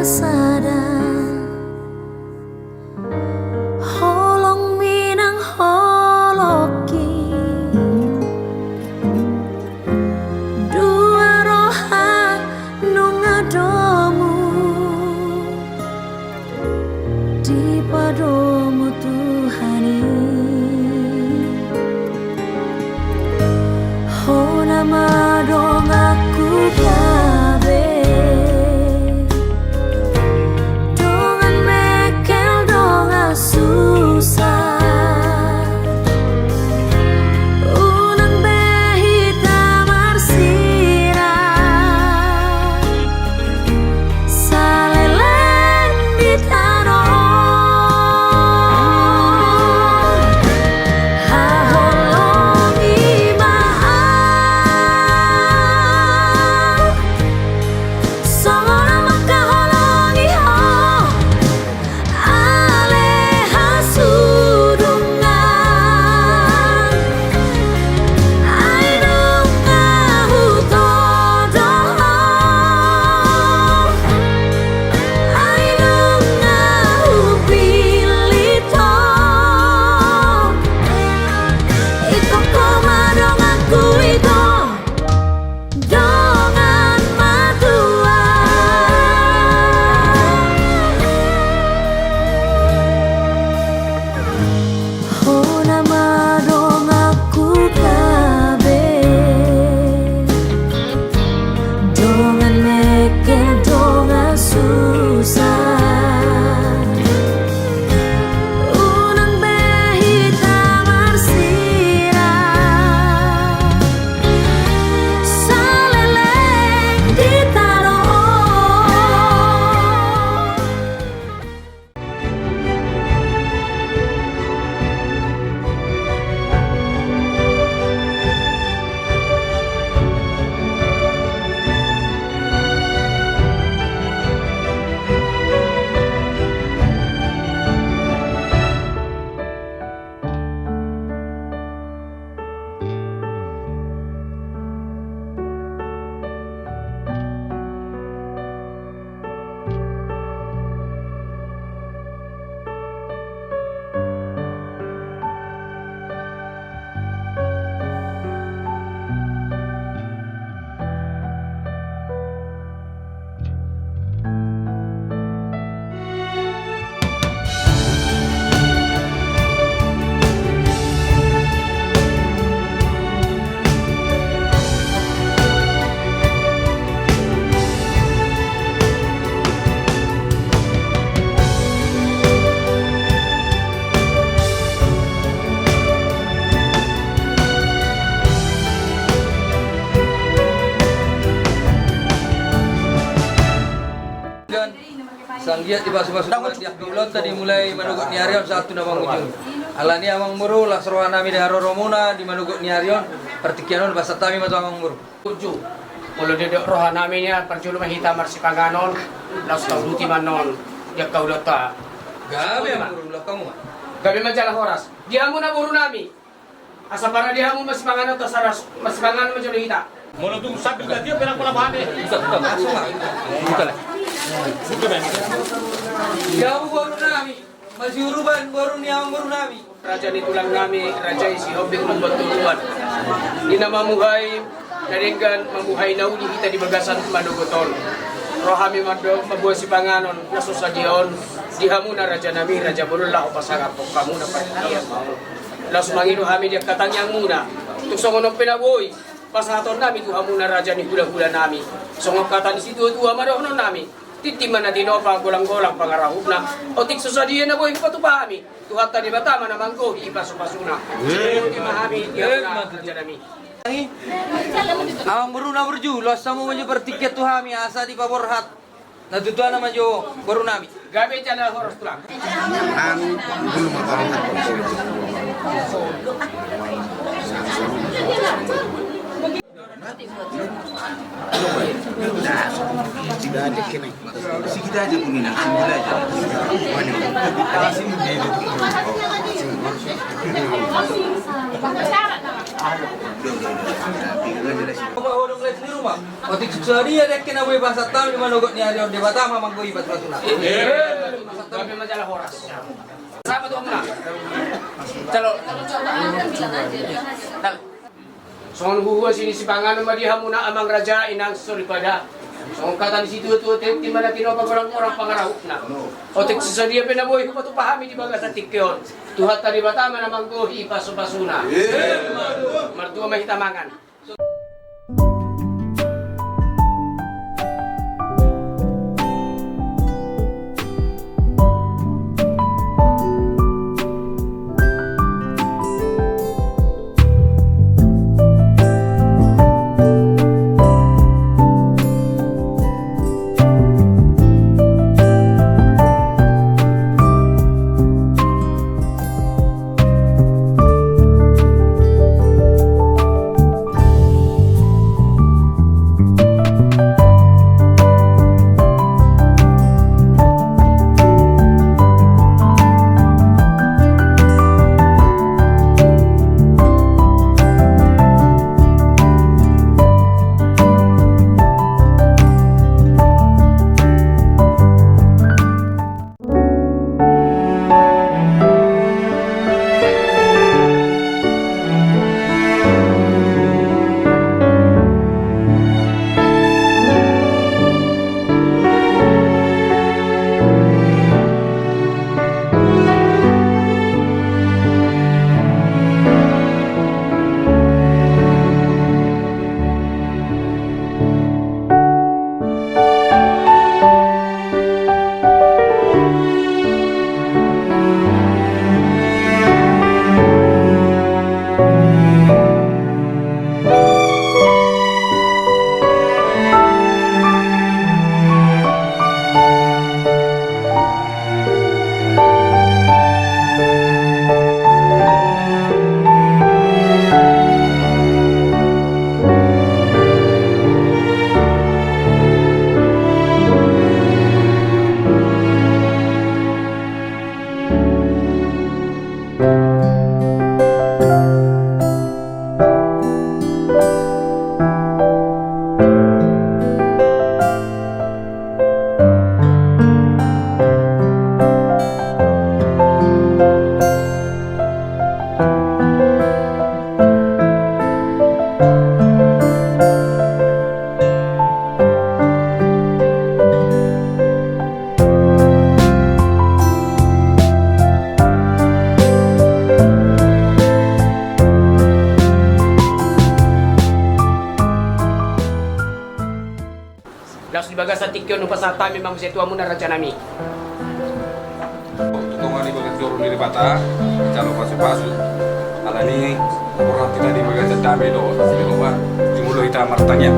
sada holong minang holoki dua roha nungadomu di padomu Tuhani ho nama dong aku kabe dongan mekel donga susah unang behita marsira saleleng di tanah Sanggiat di basu-basu dia pilot tadi mulai manugut niarion satu nama ujung. Alani amang muru lasroha nami dengan romuna di manugut niarion pertikianon bahasa tami matu amang muru. Tujuh. Kalau dia roha namanya percuma hitam marsipanganon, las kau luti manon, dia kau lota. Gabe amang muru lah kamu. Gabe majalah horas. Dia muna buru nami. Asa para dia mun marsipanganon tasaras marsipanganon macam kita. Mau tuh sakit dia pernah pernah bahane. Bukan langsung lah. Bukan. Jauh baru nami, masih uruban baru ni amang baru nami. Raja ni tulang nami, raja isi hobing membantuan. Di nama muhai, naringgan mamuhay nauni kita di bagasan Madogotol. Rohami mabuhay si panganon, nasusadion. Dihamu na raja nami, raja bulullah o pasangap po kamu na partiyan mo. Laos mangino kami dia katanyang muna. Tuksong pinaboy. Pasaton nami tuhamu na raja ni hula-hula nami. Songok kata di situ tuha madohnon nami. Titiman na dinopa golang-golang pangarahub na. O tik susadiyan na boy patupahami. Tuhat tadi batama na mangko ipasupasuna. Timahami dia na raja nami. Amang baru na berju, los samu maju bertiket tuhami asa di paborhat. Natutuan na maju baru nami. Gabe jana horos tulang. Ang belum makan. Tidak ada kena. Si kita aja punya nak semula aja. Mana? Sini dia itu. Pemahorong lain di rumah. Otik suksedia dek kena boy bahasa tahu di manugot ni Arion di Batama manggoi bat batuna. Kami majalah horas. Sama tuh na. Calo. Songon huwa sini si panganon madiha muna amang raja inang suripada. Songon kata di situ tuh di mana tinopa orang-orang pangarau na. Otik sedia penaboy ko tu pahami di bagas tikyon. Tuhat tadi Batama namang gohi pasu-pasuna. Mertua mahitamangan. Laos di bagas tikyon upah satami mang setua muna raja nami. Tutungan di bagas jorong di bata, calo pasu-pasu. Alani orang tidak di bagas dami do, di rumah di mulut kita martanya.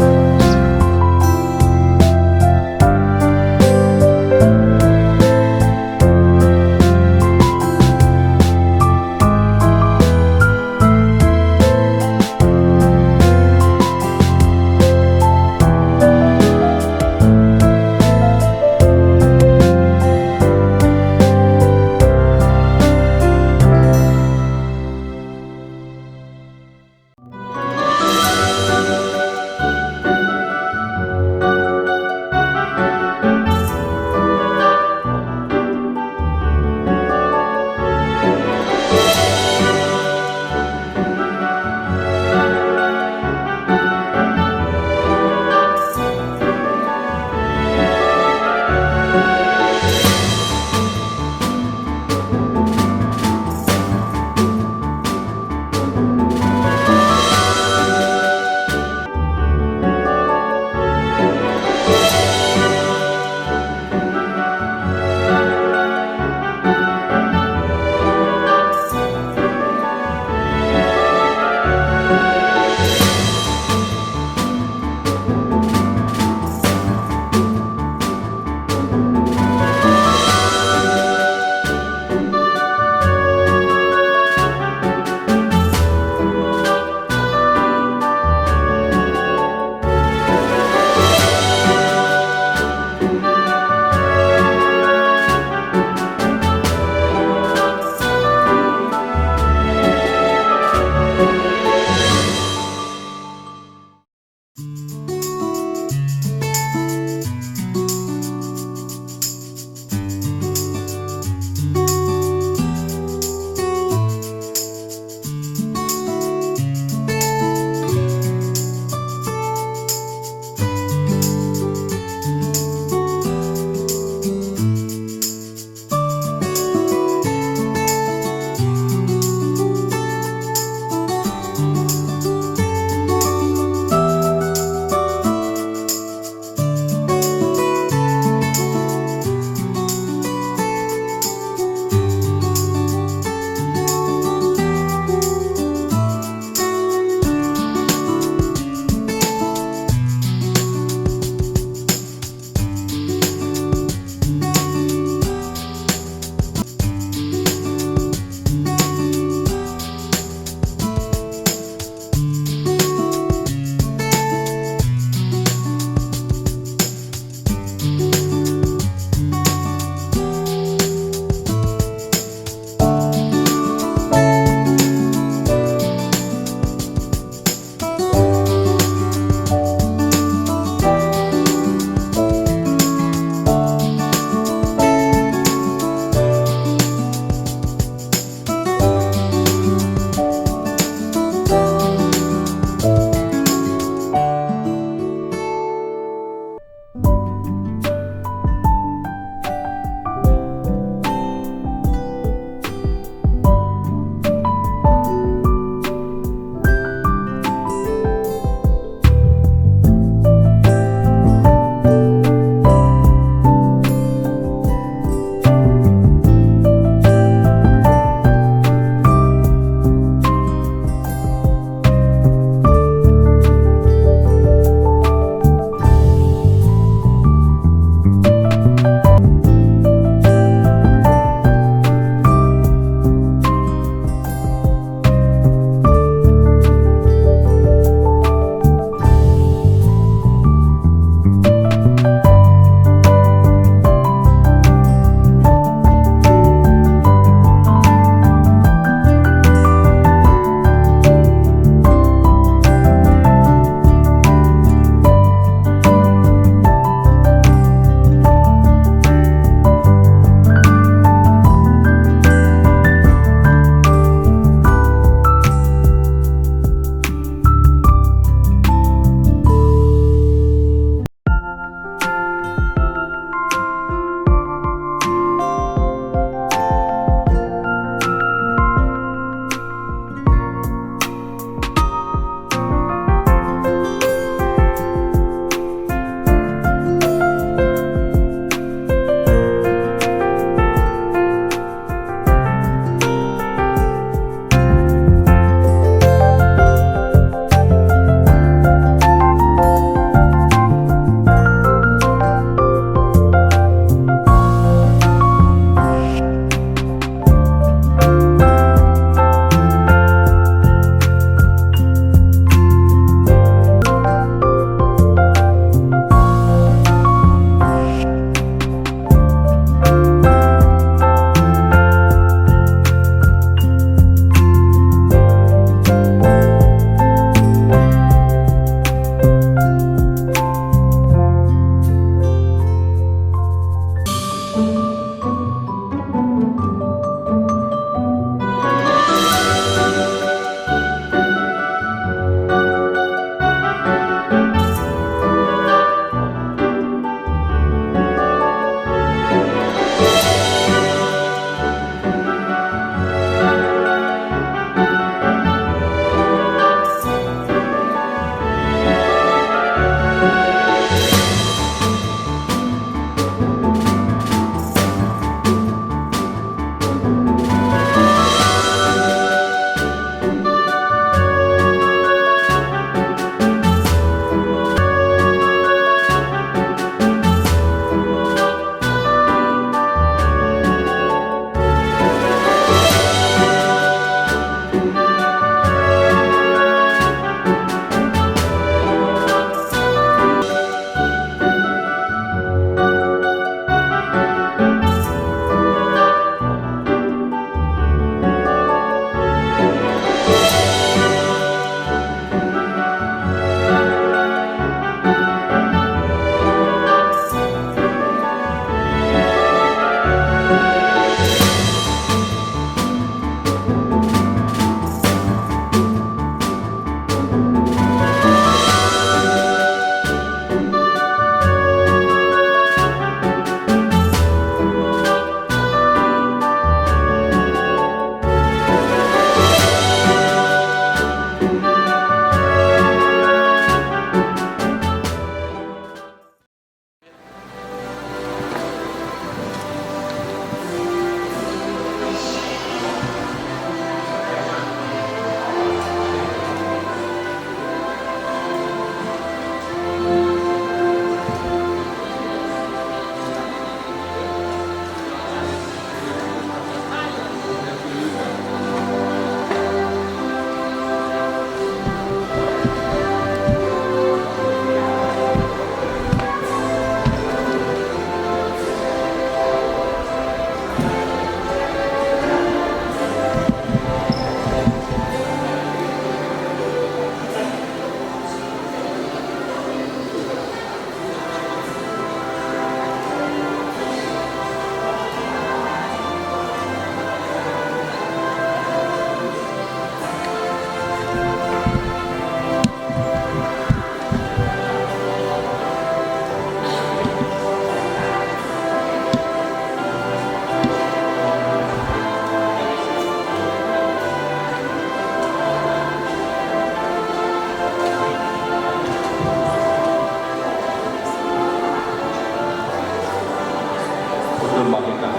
sembah kita.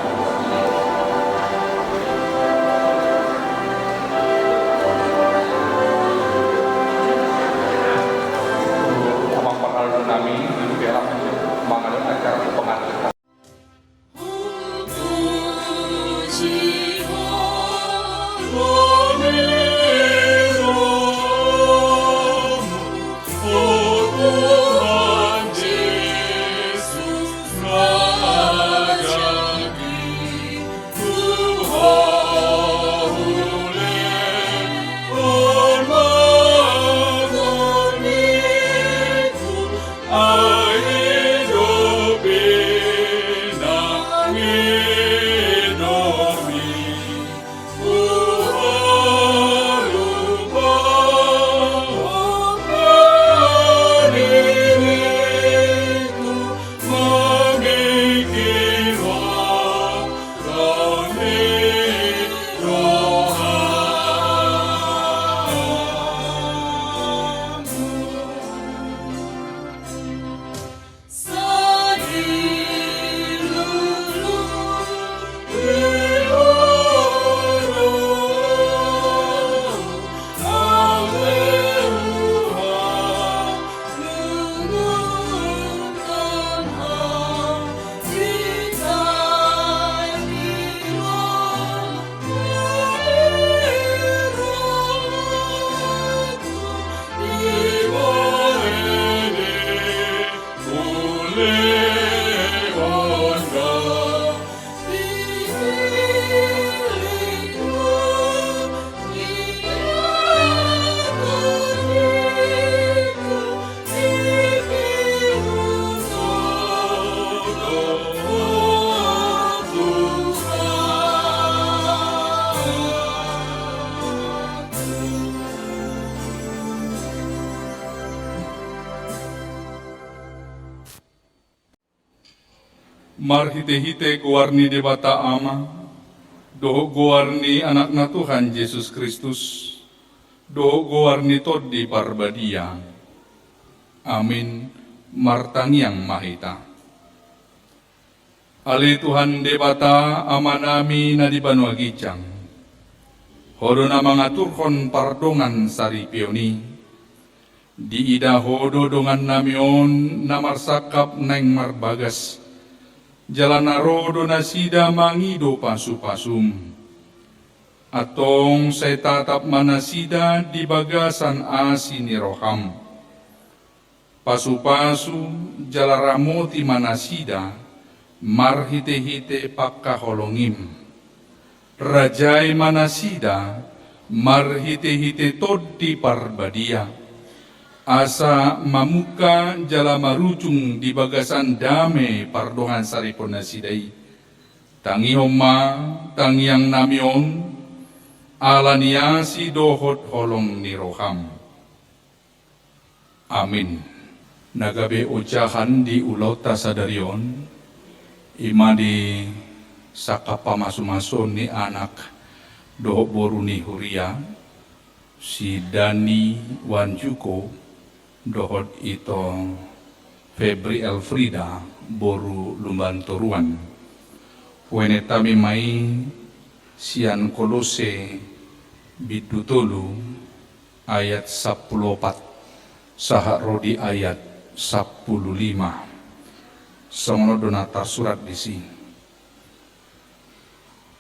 Abang Parhal Nami di Perak mengadakan acara penghargaan. Marhite-hite guarni debata ama, doho guarni anak na Tuhan Yesus Kristus, doho guarni todi parbadia. Amin, martangiang mahita. Ali Tuhan debata ama nami na di Banua Gijang, hodo na mangaturkon pardongan sari pioni, di ida hodo dongan namion na marsakap neng marbagas, jalan narodo na sida mangido pasu-pasum. Atong say tatap manasida di bagasan asi ni roham. Pasu-pasu jalaramoti manasida marhite-hite pakkaholongim. Rajai manasida marhite-hite todi parbadia. Asa mamuka jala marujung di bagasan dame pardongan saripon nasidai. Tangi homa, tangi yang namion, alaniasi dohot holong ni roham. Amin. Nagabe ucahan di ulau tasadarion, ima di sakapa masu-masu ni anak dohot boru ni huria, si Dani Wanjuko, dohot ito Febri Elfrida boru lumbantoruan. Wene tami mai sian Kolose bidutulu ayat 14 saha rodi ayat 15. Songono donata surat disi.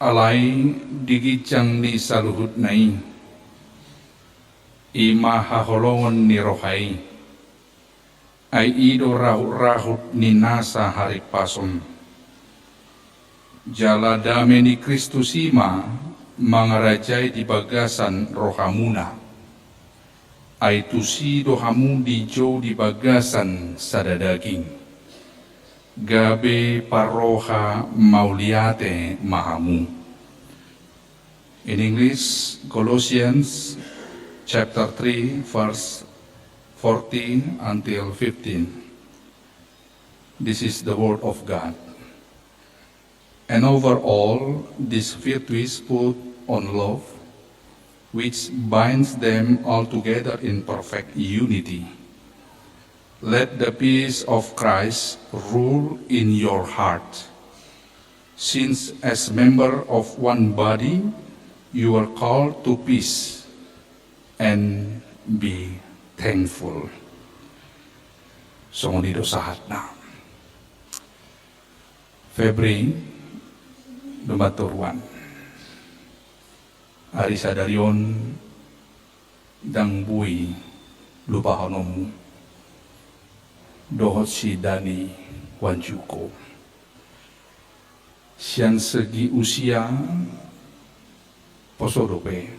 Alai digicang ni saluhut nai ima haholongon ni rohai. Ai ido rahut-rahut ni nasa hari pason. Jala dame ni Kristus ima mangarajai di bagasan rohamuna. Ai tusi dohamu di jo di bagasan sadadaging. Gabe paroha mauliate mahamu. In English, Colossians chapter 3 verse 14 until 15. This is the word of God. And over all, this virtues put on love, which binds them all together in perfect unity. Let the peace of Christ rule in your heart, since as member of one body, you are called to peace and be thankful. Songonido sahat na. Febri, dumaturuan. Ari sadarion, dang bui, lupahonomu. Dohot si Dani Wanjuko. Sian segi usia, posodope,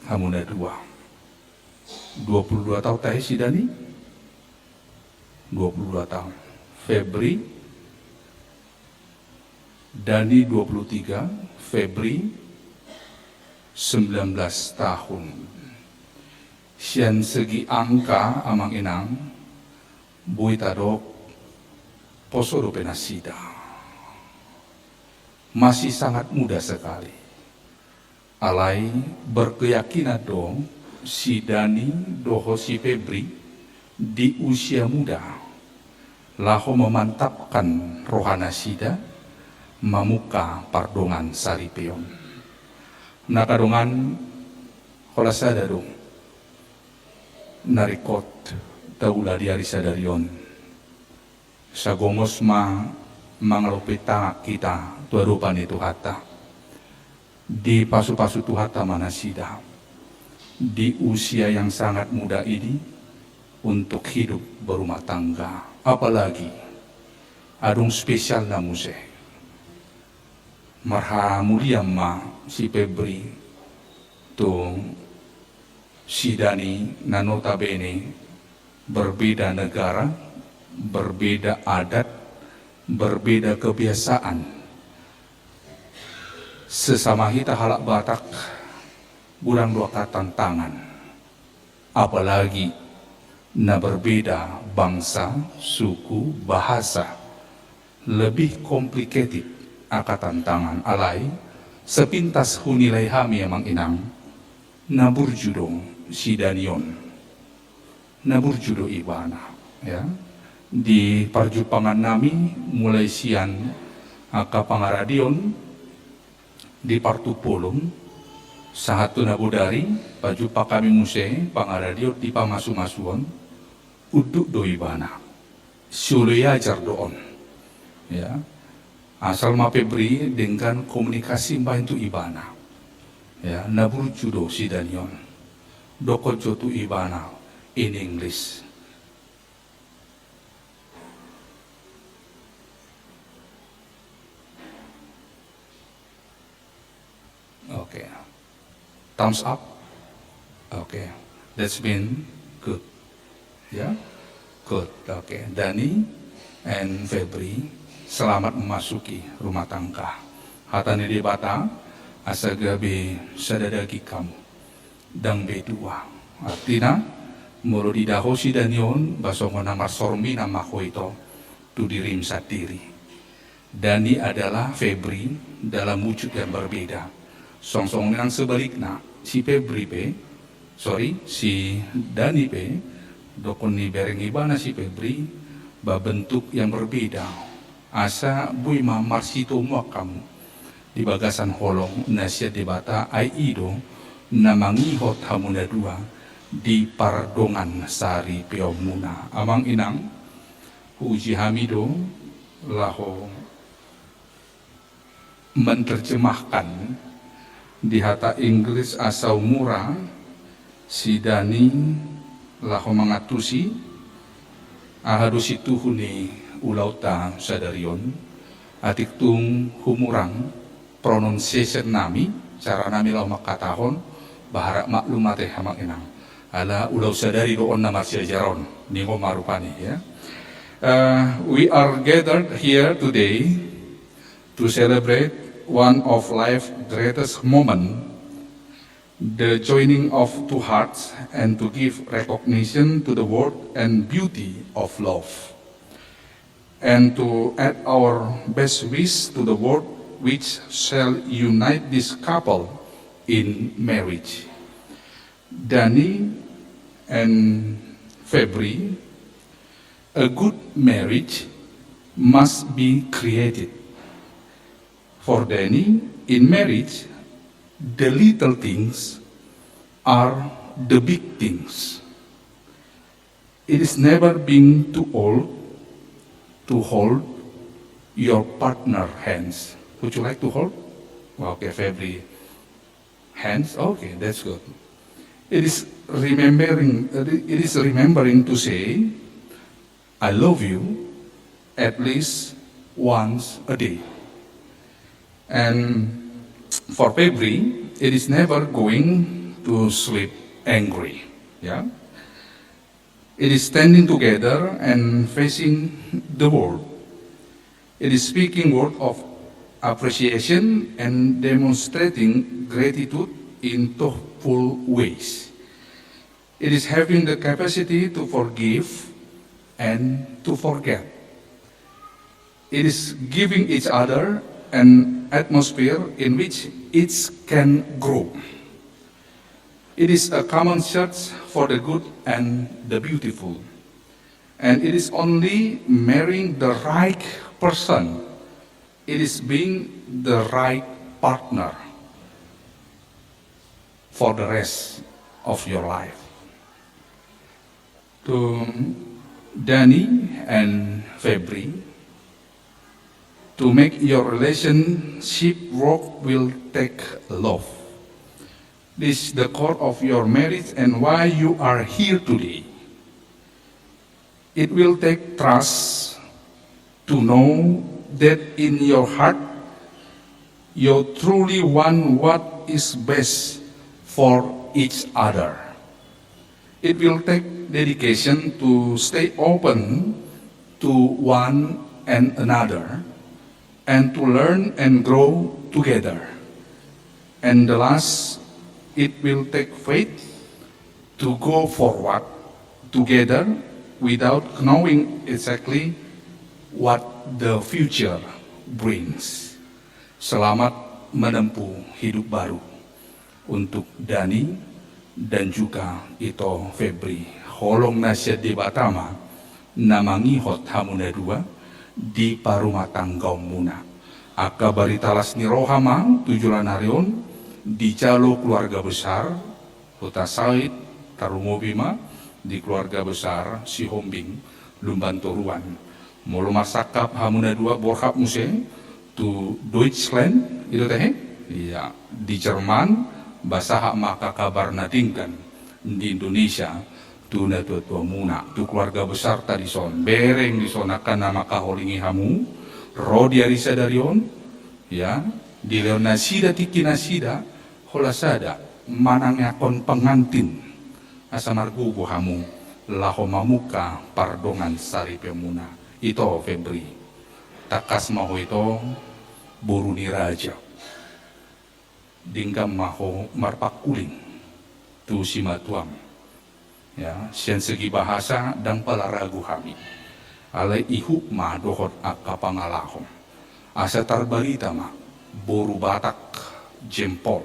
hamuna 22 tahun tahi si Dani? 22 tahun. Febri, Dani 23, Febri 19 tahun. Sian segi angka amang inang, bui tadok, posodope nasida. Masih sangat muda sekali. Alai berkeyakinan dong si Dani doho si Febri di usia muda laho memantapkan rohana sida mamuka pardongan saripeon. Nakadongan kola sada dong narikot taula di hari sadarion sagomos mangalopita kita tuarupan itu hata di pasu-pasu tuhata manasida di usia yang sangat muda ini untuk hidup berumah tangga, apalagi adung spesial namuse marha mulia ma si Febri tu si Dani na notabene berbeda negara, berbeda adat, berbeda kebiasaan. Sesama kita halak Batak, kurang dua tantangan. Apalagi na berbeda bangsa, suku, bahasa. Lebih complicated aka tantangan alai. Sepintas hunilai hami emang inang. Naburjudong si Danion. Naburjudo ibana. Ya. Di parjupangan nami mulai sian aka pangaradion di partupulung sahatu nabudari baju pakami muse pangaradio di pamasu-masuon uduk doi bana sule ajar doon ya asal ma Febri dengan komunikasi bantu ibana ya nabur judo si Danion doko jotu ibana in English. Okay, thumbs up. Okay, that's been good. Ya, good. Okay, Dani and Febri selamat memasuki rumah tangga. Hatani di bata asagabe sadadagi kamu dang bedua. Artinya mulu di dahosi Danion basongo nama sormi nama koito tu dirim satiri. Dani adalah Febri dalam wujud yang berbeda. Song-song yang sebaliknya si Febri si Dani dokon ni berengi bana si Febri bentuk yang berbeda asa bui ma marsito muak kamu di bagasan holong nasia debata ai ido namangihot hamuna dua di pardongan sari peomuna amang inang uji hamido laho menerjemahkan di hata Inggris asau murah si Dani laho mangatusi ahadus itu huni ulauta sadarion atik tung humurang pronunciation nami cara nami lau makatahon baharak maklumate hamang inang ala ulau sadari doon na marsiajaron ningo marupani ya. We are gathered here today to celebrate one of life's greatest moment, the joining of two hearts, and to give recognition to the worth and beauty of love, and to add our best wish to the world which shall unite this couple in marriage. Dani and Febri, a good marriage must be created. For Danny, in marriage, the little things are the big things. It is never being too old to hold your partner hands. Would you like to hold? Well, okay, Febri. Hands? Okay, that's good. It is remembering to say, I love you at least once a day. And for Febri, it is never going to sleep angry. Yeah? It is standing together and facing the world. It is speaking word of appreciation and demonstrating gratitude in thoughtful ways. It is having the capacity to forgive and to forget. It is giving each other an atmosphere in which each can grow. It is a common search for the good and the beautiful. And it is only marrying the right person. It is being the right partner for the rest of your life. To Danny and Febri, to make your relationship work will take love. This is the core of your marriage and why you are here today. It will take trust to know that in your heart you truly want what is best for each other. It will take dedication to stay open to one and another and to learn and grow together. And the last, it will take faith to go forward together without knowing exactly what the future brings. Selamat menempuh hidup baru untuk Dani dan juga Ito Febri. Holong nasyad di Batama, namangihot hamuna dua di parumatang gaum muna. Aka baritalas ni rohama tujulan harion di calo keluarga besar Huta Said Tarumobima di keluarga besar si Hombing Lumban Toruan. Mulu masakap hamuna dua borhap muse tu Deutschland itu teh iya di Jerman bahasa hak maka kabar nadingkan di Indonesia tu na tu muna tu keluarga besar tadi son bereng disonakan nama kaholingi hamu rodi arisa darion ya di leon nasida tiki nasida holasada manangnya kon pengantin asa margugo hamu laho mamuka pardongan sari pemuna ito Febri takas maho ito buruni raja dinggam maho marpakuling tu simatuam ya sian segi bahasa dan palaragu kami alai ihuk ma dohot akka pangalahom asa tarbarita ma boru batak jempol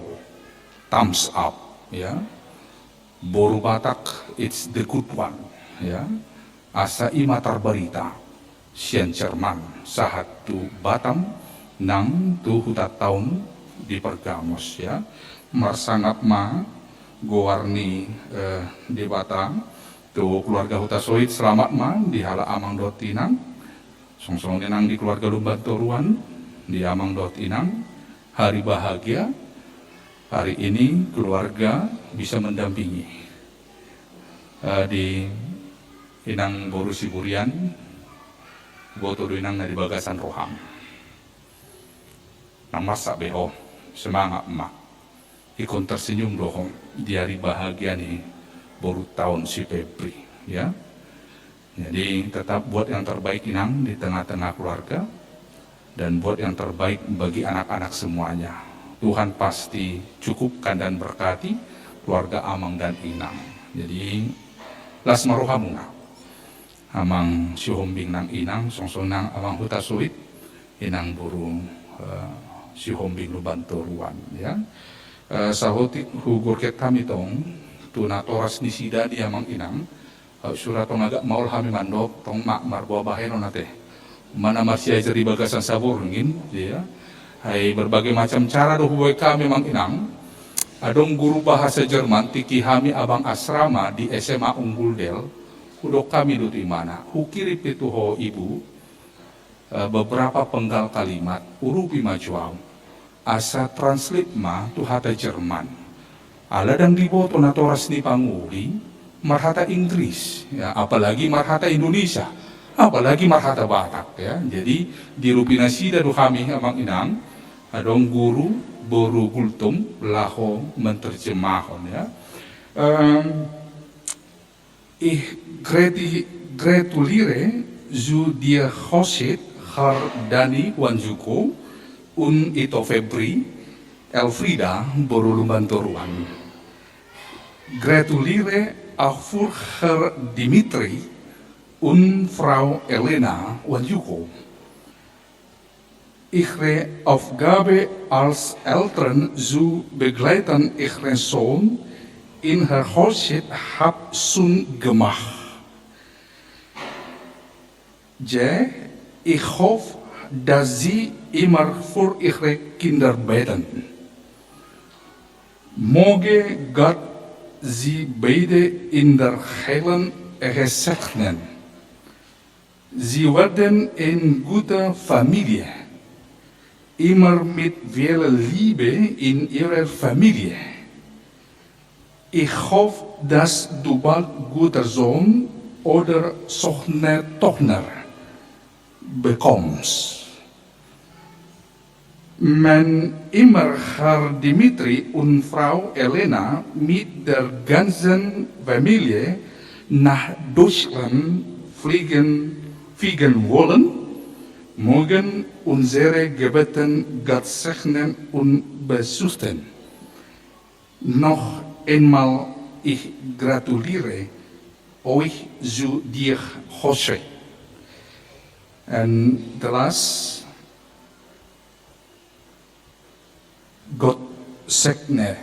thumbs up ya boru batak it's the good one ya asa ima tarbarita sian Jerman sahat tu Batam nang tu hutat tahun di Pergamos ya marsangat ma gowarni di Batam tu keluarga Huta Soid selamat ma di hala amang dot inang songsong inang di keluarga Lumban Toruan di amang dot inang hari bahagia hari ini keluarga bisa mendampingi di inang boru siburian boto inang na di bagasan roham nang masa beho semangat emak ikon tersenyum dohong di hari bahagia nih baru tahun si Febri ya jadi tetap buat yang terbaik inang di tengah-tengah keluarga dan buat yang terbaik bagi anak-anak semuanya Tuhan pasti cukupkan dan berkati keluarga Amang dan Inang jadi las marohamuna Amang si Hombing nang Inang songsong nang Amang Huta Soid Inang buru si Hombing Lumban Toruan ya sahotik hugur ket kami tong tuna toras nisida di Amang Inang surat tong agak maul hami mandok tong mak marbawa baheno nate mana masih jeri bagasan sabur ngin ya hai berbagai macam cara doh buat kami mang inang. Adong guru bahasa Jerman tiki kami abang asrama di SMA Unggul Del. Udok kami do di mana? Hukirip itu ho ibu beberapa penggal kalimat urupi majuau. Asa translate ma tu hata Jerman. Ala dan diboto natoras ni panguli marhata Inggris, ya, apalagi marhata Indonesia, apalagi marhata Batak, ya. Jadi di Rupinasida do kami abang inang adong guru boru gultum laho menterjemahon, ya. Gretulire zu dia hosit har Dani Wanjuko un ito Febri Elfrida boru lumbantoruan. Gretulire auch Herr Dimitri und Frau Elena Wanjuko. Ihre Aufgabe als Eltern zu begleiten ihren Sohn in her Hochzeit hab schon gemacht. Ich hoffe, dass Sie immer für Ihre Kinder beten. Moge Gott Sie beide in der Heilen segnen. Sie werden in guter Familie, immer mit viel Liebe in Ihrer Familie. Ich hoffe, dass du bald guter Sohn oder Tochter bekommst. Men immer Herr Dimitri und Frau Elena mit der ganzen Familie nach Deutschland fliegen wollen, mögen unsere Gebeten Gott segnen und beschützen. Noch einmal, ich gratuliere euch zu der Hochzeit. And the last, God segne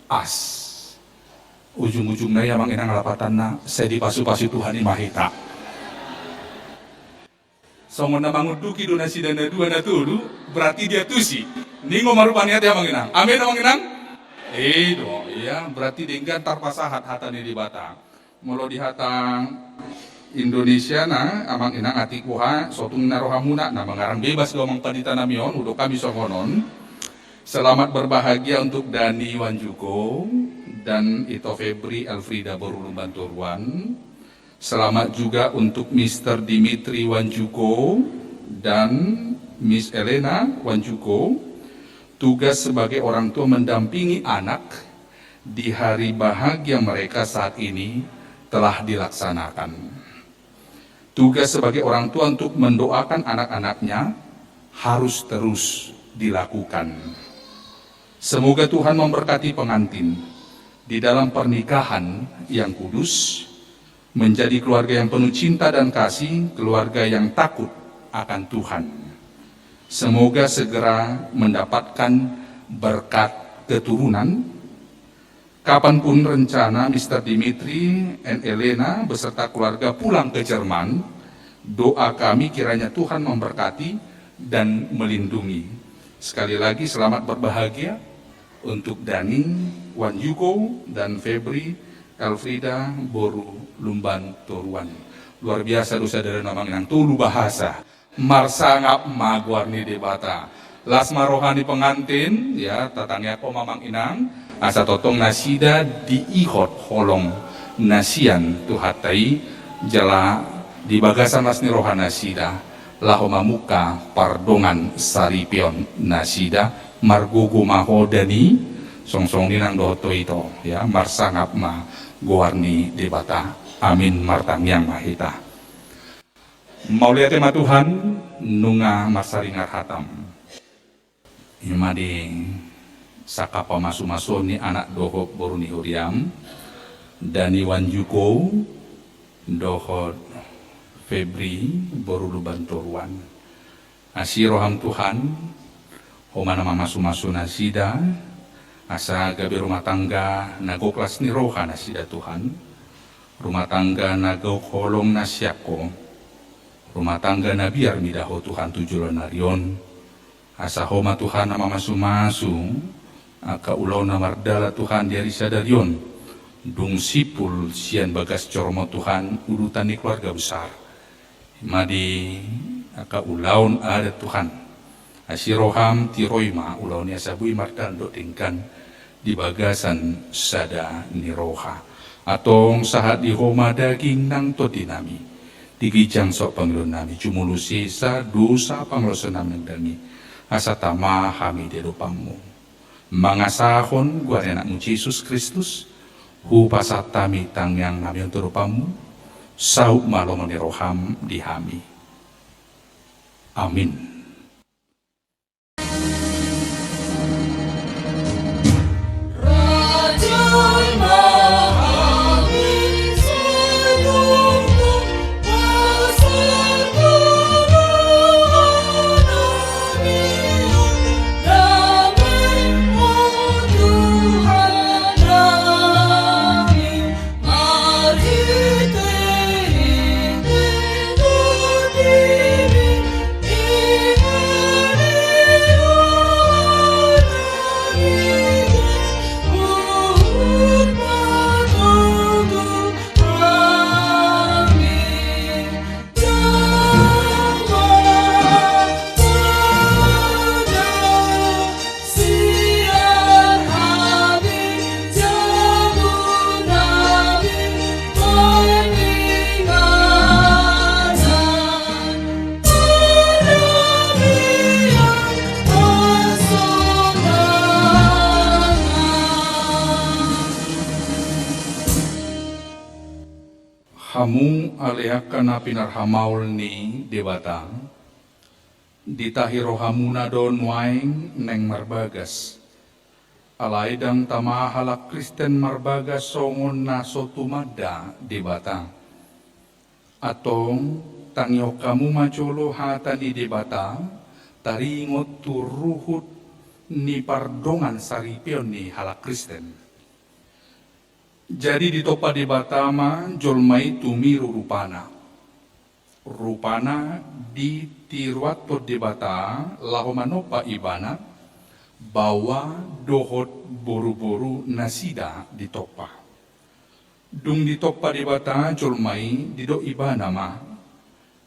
us. Ujung-ujungnya yang menginang lapatan na saya dipasu-pasu Tuhan imahita. Songon na manguduki do nasi dana dua na tudu berarti dia tusi. Ningo marupanya dia menginang. Amin na menginang. Do ya berarti denggan tarpasahat hatani di Batang. Molo di hatang Indonesia na amang inang ati kuha sotung narohamuna na mengarang bebas gawang panita namion udo kami sokonon. Selamat berbahagia untuk Dani Wanjuko dan Ito Febri Elfrida Borulu Banturuan. Selamat juga untuk Mr. Dimitri Wanjuko dan Miss Elena Wanjuko. Tugas sebagai orang tua mendampingi anak di hari bahagia mereka saat ini telah dilaksanakan. Tugas sebagai orang tua untuk mendoakan anak-anaknya harus terus dilakukan. Semoga Tuhan memberkati pengantin di dalam pernikahan yang kudus, menjadi keluarga yang penuh cinta dan kasih, keluarga yang takut akan Tuhan. Semoga segera mendapatkan berkat keturunan. Kapanpun rencana Mr. Dimitri and Elena beserta keluarga pulang ke Jerman, doa kami kiranya Tuhan memberkati dan melindungi. Sekali lagi selamat berbahagia untuk Dani Wanjuko dan Febri Elfrida Boru Lumban Toruan. Luar biasa dosa dari nama yang tulu bahasa marsangap magwarni debata. Lasma rohani pengantin ya tatangnya ko mamang inang asa totong nasida diihot holong nasian tuhatai jala di bagasan lasni rohan nasida laho mamuka pardongan saripion nasida margugu mahodani songsong ninang doto itu ya marsangap ma gowarni debata amin martang yang mahita maulia tema Tuhan nunga masaringar hatam imading sakapa masu-masu ni anak doho boruni huriam Dani Wanjuko doho Febri Borulu Banturuan asiroham Tuhan Homana masu-masu nasida asa gabi rumah tangga nago kelas ni roha nasida Tuhan rumah tangga nago kolong nasyako rumah tangga nabiar midaho Tuhan tujulan narion Asa homa Tuhan nama masu-masu, aka ulau namardala Tuhan dari sadarion, dung sipul sian bagas cormo Tuhan urutan di keluarga besar. Madi aka ulaun ada Tuhan. Asiroham tiroima ulaun yasabui mardal do tingkan di bagasan sada niroha. Atong sahat di homa daging nang to dinami. Digijang sok panglon nami cumulu sisa dosa panglosan nami nagdangi. Asa tama kami dedopamu. Mangasahon gua renakmu Yesus Kristus. Hu pasatami tangyang nami untuk rupamu. Saup malom niroham di hami. Amin. Hamu aleakan na pinarhamaul ni debata ditahiro hamuna don waing neng marbagas alaidang tamahalak Kristen marbagas songon na sotumada debata atong tangyo kamu macolo hata ni debata taringot turuhut ni pardongan saripion ni halak Kristen. Jadi di topa di Batama jolmai tumiru rupana. Rupana di tiruat di bata lahomanopa ibana bawa dohot boru-boru nasida di topa. Dung di topa di bata jolmai di do ibana ma.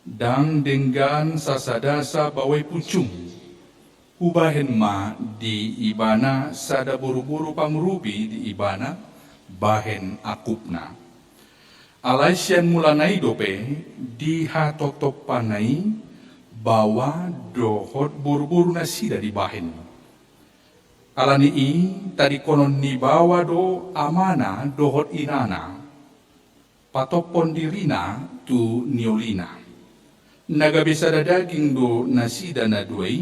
Dang denggan sasadasa bawai pucung. Ubahen ma di ibana sada boru-boru pangrubi di ibana. Bahen akupna alaisian mulanai dope diha totop panai bawa dohot buru-buru nasida di bahen alani i tadi konon ni bawa do amana dohot inana patopon dirina tu niolina naga bisa daging do nasida na duai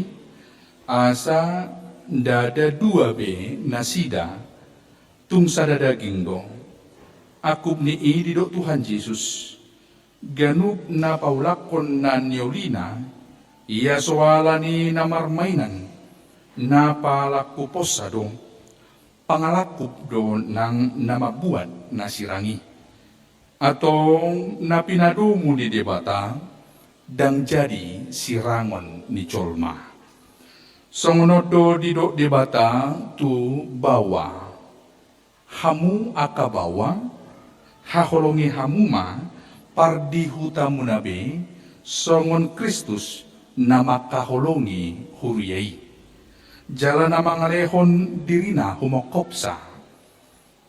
asa dada dua be nasida tung sada daging do akub ni di do Tuhan Yesus ganup na paulakon na niolina iya soala ni namarmainan na palakuposa do pangalakup do nang namabuat na sirangi atong napinadumu di debata dang jadi sirangon ni colma songonodo di do debata tu bawa hamu akabawa haholongi hamuma pardi hutamu nabe songon Kristus nama kaholongi huriyai jalan nama ngalehon dirina humokopsa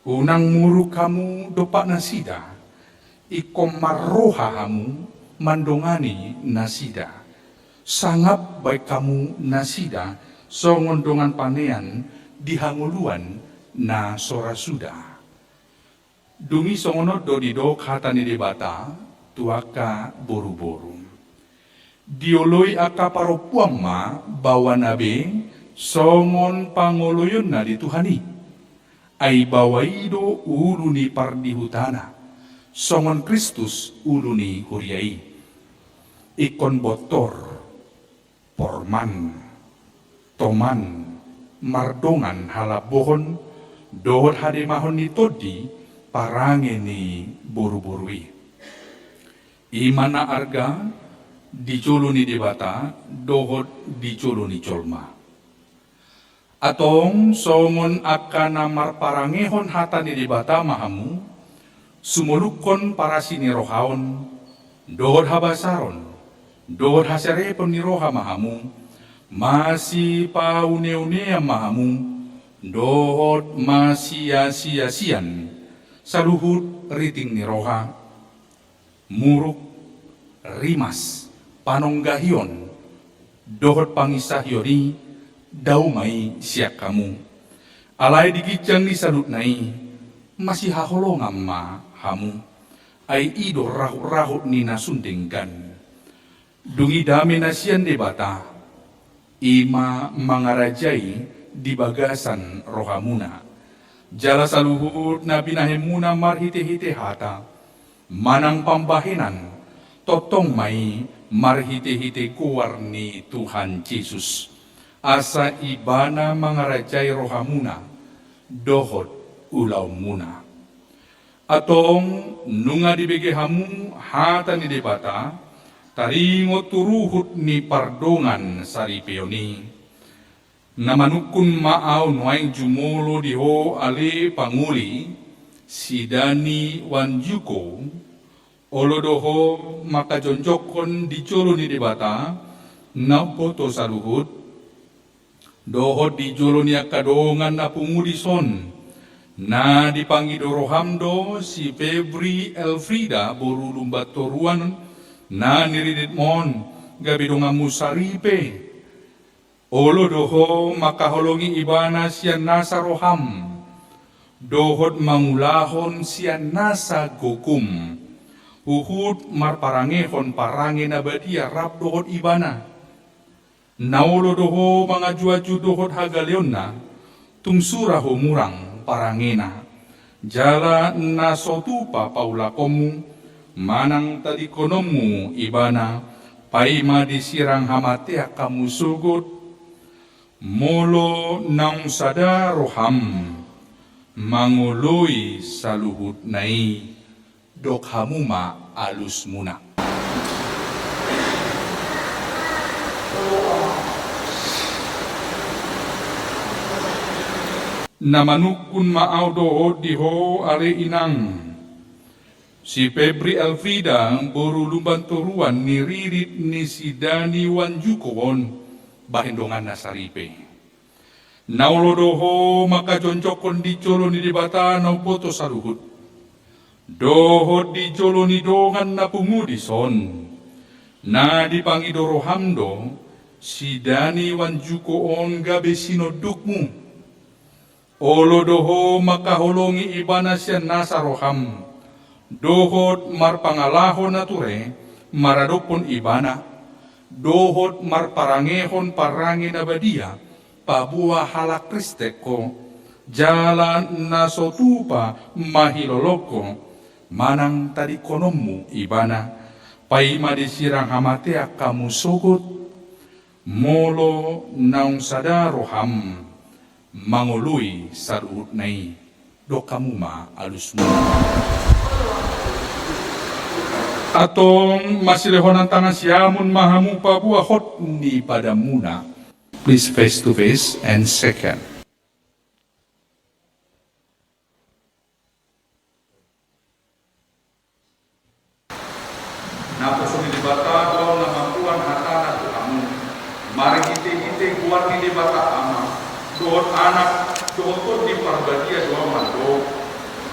unang muru kamu dopak nasida ikom marroha hamu mandongani nasida sangap baik kamu nasida songon dongan panean dihanguluan na sora suda. Dungi songono do di do kata ni debata tuaka boru-boru. Dioloi aka paropuang ma bawa nabe songon pangoloyon na di Tuhani. Ay bawaido ulu ni pardihutana. Songon Kristus ulu ni huriai. Ikon botor, porman, toman, mardongan halabohon, dohot hademahon ni todi parange ni boru-borui. Imana arga dicoloni debata dohot dicoloni colma. Atong songon akana marparangehon hatani debata mahamu, sumulukon para sinirohaon, dohot habasaron, dohot haserepon ni roha mahamu, masih paune-unea mahamu, dohot masia-sia-sian, saluhut riting ni roha, muruk, rimas, panonggahion, dohot pangisahyoni, daumai siak kamu. Alai digijang ni salut nai, masih haholongam ma hamu, ai ido rahut-rahut ni nasundenggan. Dungi dame nasian debata, ima mangarajai di bagasan rohamuna. Jala saluhut na binahemuna marhite-hite hata, manang pambahenan, totong mai marhite-hite kuwarni Tuhan Yesus. Asa ibana mangarajai rohamuna, dohot ulau muna. Atong nunga dibege hamu hata ni debata, taringo turuhut ni pardongan saripeoni. Namanukun maaw nuaing jumolo diho ale panguli, sidani wanjuko, olodoho makajonjokon dicolo ni debata, napoto saluhut, dohot dijolo ni akadongan na pungudison na dipangidorohamdo si Febri Elfrida boru lumbatoruan na niridit mon gabidonga musaripe olo doho makaholongi ibana sian nasa roham dohot mangulahon sian nasa gokum uhud marparangehon parange na badia rap dohot ibana naulo doho mga juaju dohot hagaleonna, tungsura ho murang parangena. Jala na sotupa paulakomu, manang tadikonomu ibana, paima disirang hamatea kamu sugot, molo nang sada roham, mangului saluhut nai, dok hamuma alus muna. Namanukun maaw dohot diho ale inang. Si Febri Elfrida boru lumbanturuan ni ririt ni sidani wanjukon bahindongan nasaripe. Naulo doho maka jonjokon dicolo ni debata nau poto saluhut. Dohot dicolo ni dongan na pungudison. Na dipangidorohamdo sidani wanjukoon gabe sinodukmu. Olo doho makaholongi ibana siya nasa roham. Dohot marpangalahon na ture, maradopon ibana. Dohot marparangehon parangi na badia, pabuah halak kristeko. Jalan na sotupa mahiloloko, manang tadi konomu ibana. Paima disirang hamatea kamu sogot, molo naung sada roham. Mangului sarut nai dokamuma alus muna. Atong masilehonan tangan siamun mahamu pabuah hot ni pada muna. Please face to face and second. Napo suni dibata doang namampuan hatana kamu. Mari kita kuat ni dibata ama. Dohot anak, dohot di parbadia doa mando,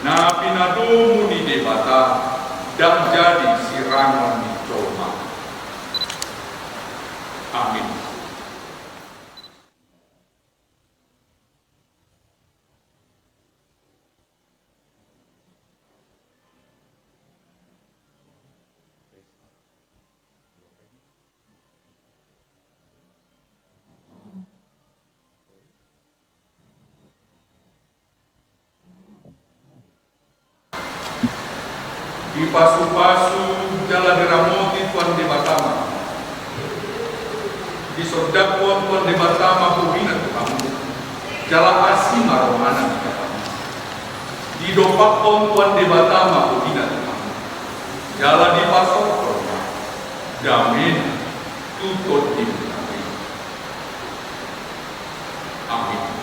na pinadomu ni debata, dan jadi sirangan ni coma. Amin. Di pasu-pasu jala diramoti tuan di Batama. Di sodakon tuan di Batama hubina kamu. Jala asima romana di kamu. Di dopakon tuan di Batama hubina kamu. Jala di pasok damin tutut di kami. Amin.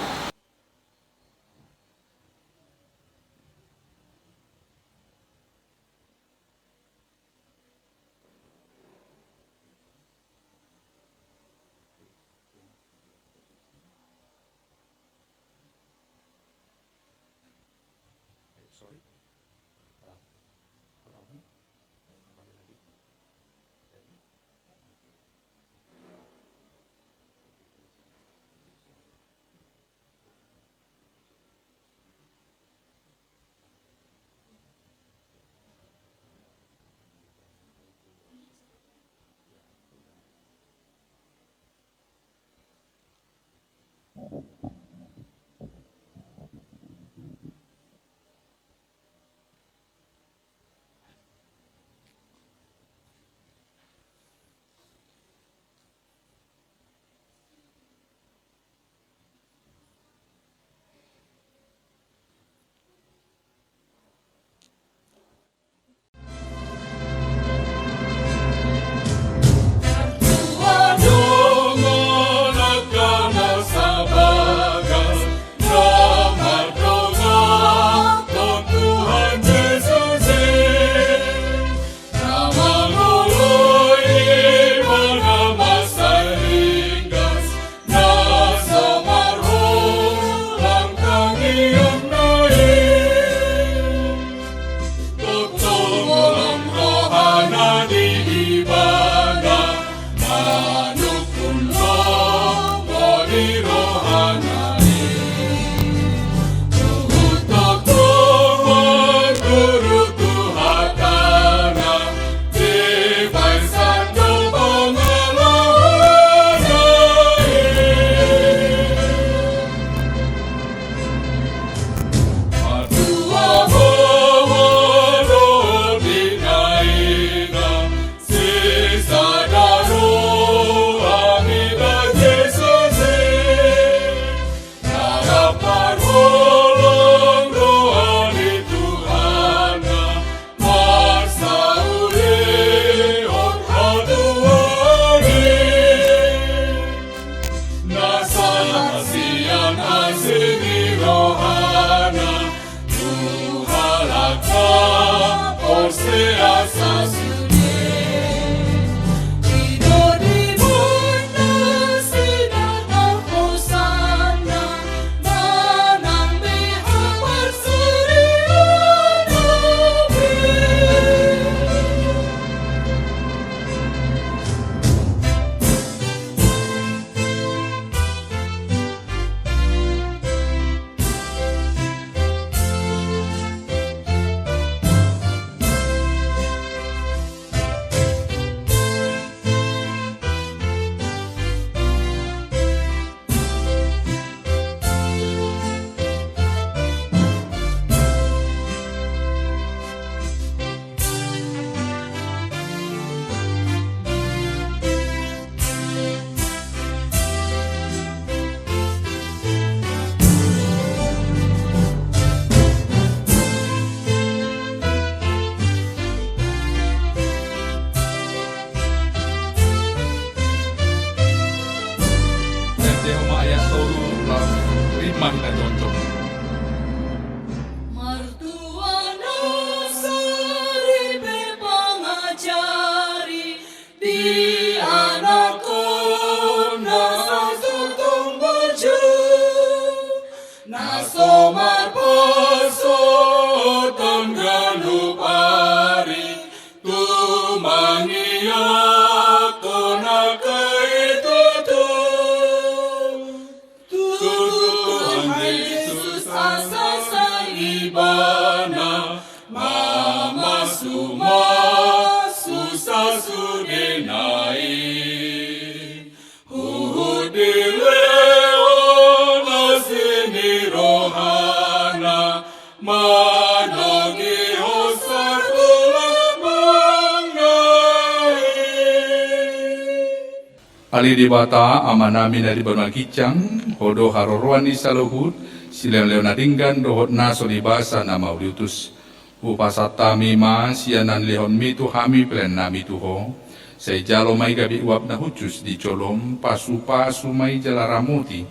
Ali di bata amanami na di banal kicang hodo harorwani saluhut silem leonadinggan dohot naso di basa na mauliutus upasatami ma sianan lehon mitu hami pelen nami tuho Saya jalo mai gabi uap na hucus di colom pasu-pasu mai jalaramuti.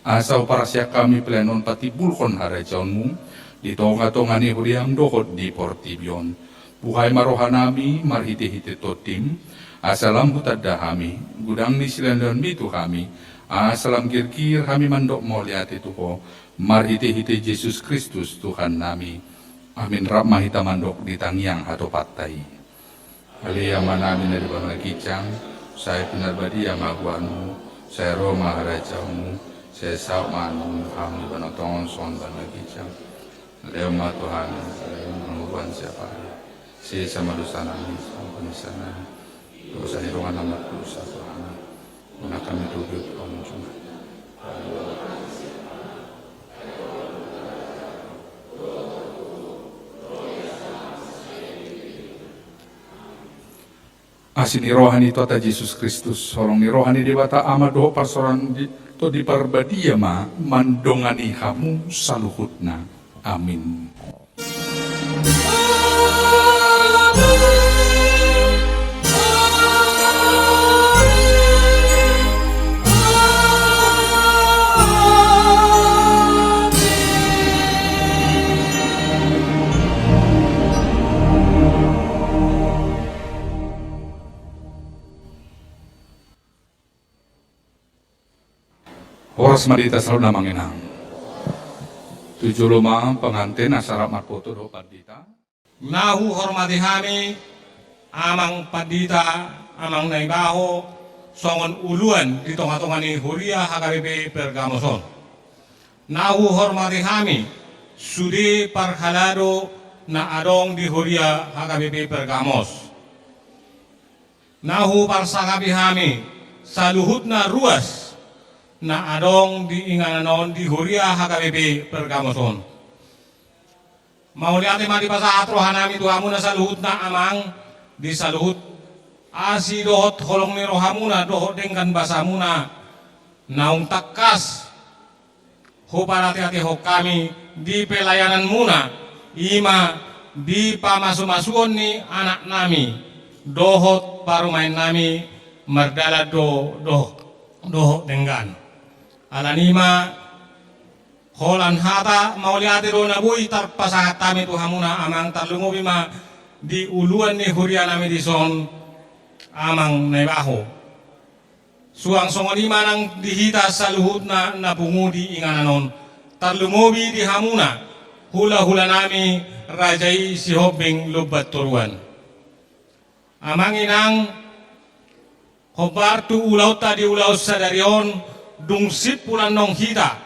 Asau parasya kami plenon patibulkon harai jaunmu. Di tonga-tongani huriam dohot di portibion. Buhay marohanami marhite-hite totim. Asalam hutadda kami. Gudang ni silandon bitu kami. Asalam kirkir kami mandok moliate tuho. Marhite-hite Yesus Kristus Tuhan nami. Amin rahmah hita mandok di tangyang atau patai. Alia manami dari bangla kicang, saya benar badia maguanu, saya Roma harajamu, saya saumanu, kami banotongon son bangla kicang. Leo ma Tuhan, menguban siapa? Si sama dosa nami, sama penisana, dosa hitungan amat dosa Tuhan. Mana kami tujuh kamu cuma. Asin ni rohani to ta Yesus Kristus holong ni rohani di bata ama doho parsoran di to di parbadia ma mandongani hamu saluhutna. Amin. Horas madita selalu namanginang. 7 lima pengantin asara marpoto do padita. Nahu hormati kami, amang padita, amang naibaho, songon uluan di tongah-tongah ni Huria HKBP Pergamoson. Nahu hormati kami, sudi parhalado na adong di Huria HKBP Pergamos. Nahu parsakabi kami, saluhut na ruas, na adong di ingananon di Huria HKBP Pergamoson. Mauli ate mati pasahat rohanami tuhamuna sa luhut na amang di sa luhut asi dohot holong ni rohamuna dohot dengkan basamuna naung takas huparati-hati hok kami di pelayanan muna ima di pamasu-masuon ni anak nami dohot parumain nami merdala dohot denggan alanima holan hata mauliate do nabui tar pasangat kami tuhamuna amang tarlungo bima di uluan ni Huria nami di son amang naibaho suang songonima nang dihita sa luhut na napungu di ingananon tarlungobi di hamuna hula-hula nami rajai si hobing lubat turuan amang inang hobartu ulau tadi ulau sadarion dungsip pulan nong hita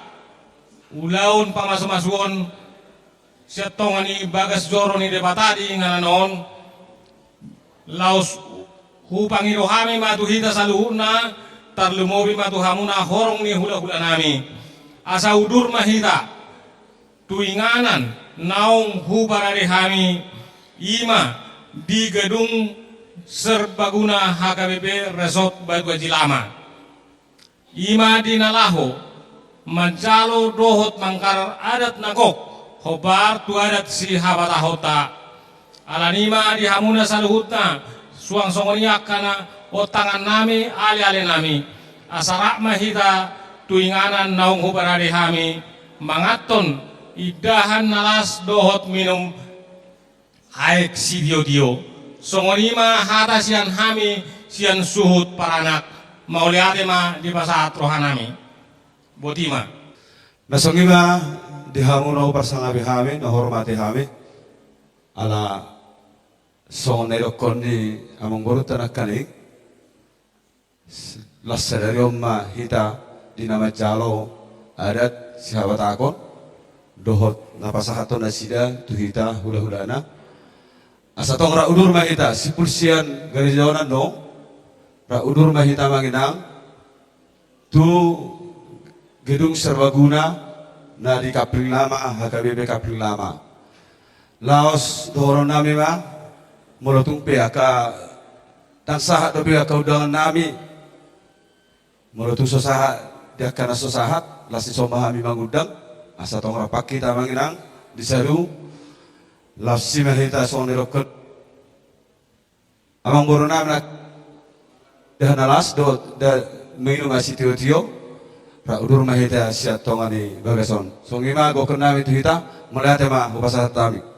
ulaun pamasuk-masuon siatong ani bagas joro ni debatadi ngananon laos hupangi rohami matu hita saluhuna tarlumobi matu hamuna horong ni hula-hula nami asa udur mahita tuinganan naung hubarari hami ima di gedung serbaguna HKBP Resort Baguaji Lama ima di nalaho manjalo dohot mangkar adat nagok hobar tu adat si habata hota alanima di hamuna saluhutna suang songonia kana otangan nami ali-ali nami asarak mahita tuinganan naung hubarari hami mangaton idahan nalas dohot minum haek si dio songonima hata sian hami sian suhut paranak mauliate ma di pasahat rohanami botima nasongima di hamuno parsangabi hami na hormati hami ala songonero ni among boruta nakani lasarariom ma hita di nama jalo adat sahabat akon dohot na pasahaton na sida tu hita hula-hulana asatong ra udur ma hita sipulsian garijawanan no ra udur ma hita manginang tu gedung serbaguna na di Kapling Lama HKBP Kapling Lama laos doron nami ma molotung ka dan sahat do ka undangan nami molotung sosahat dia kana sosahat lasi somahami mangundang asa tong rapaki ta manginang disaru lasi mahita sonirokot amang borona na dah nalas do da minum asi tio ra udur mahita siat tongani bagason. Songima go kena itu hita melihat tema bahasa tami.